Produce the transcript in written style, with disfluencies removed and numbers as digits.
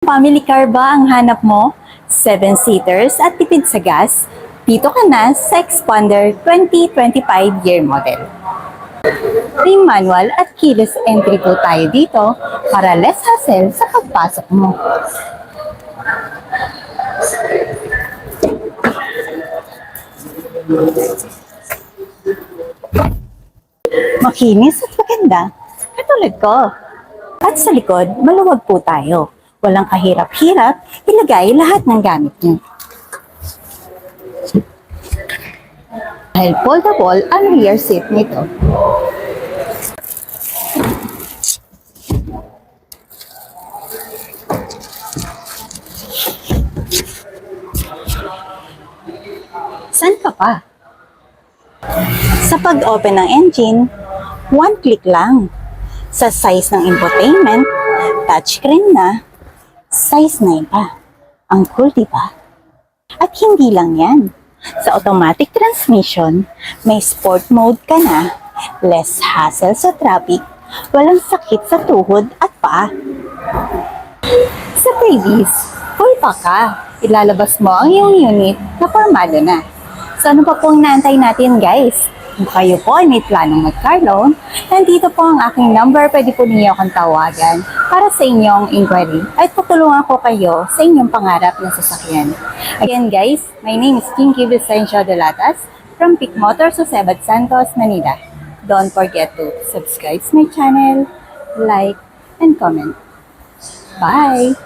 Family car ba ang hanap mo? 7-seaters at tipid sa gas? Dito ka na sa Expander 2025 year model. Ring manual at keyless entry po tayo dito para less hassle sa pagpasok mo. Makinis at maganda, katulad ko. At sa likod, maluwag po tayo. Walang kahirap-hirap, ilagay lahat ng gamit niyo. Dahil foldable ang rear seat nito. Saan ka pa? Sa pag-open ng engine, one click lang. Sa size ng infotainment, touchscreen na, size 9 pa. Ang cool, di ba? At hindi lang yan. Sa automatic transmission, may sport mode ka na, less hassle sa traffic, walang sakit sa tuhod at paa. Sa previous, full pa ka. Ilalabas mo ang iyong unit na formado na. So ano pa pong inaantay natin, guys? Kung kayo po ay may planong mag-car loan, nandito po ang aking number, pwede po ninyo akong tawagan para sa inyong inquiry at tutulungan ko kayo sa inyong pangarap na sasakyan. Again guys, my name is Kinky Vicencio de Latas from Pic Motors, Josebat Santos, Manila. Don't forget to subscribe to my channel, like, and comment. Bye!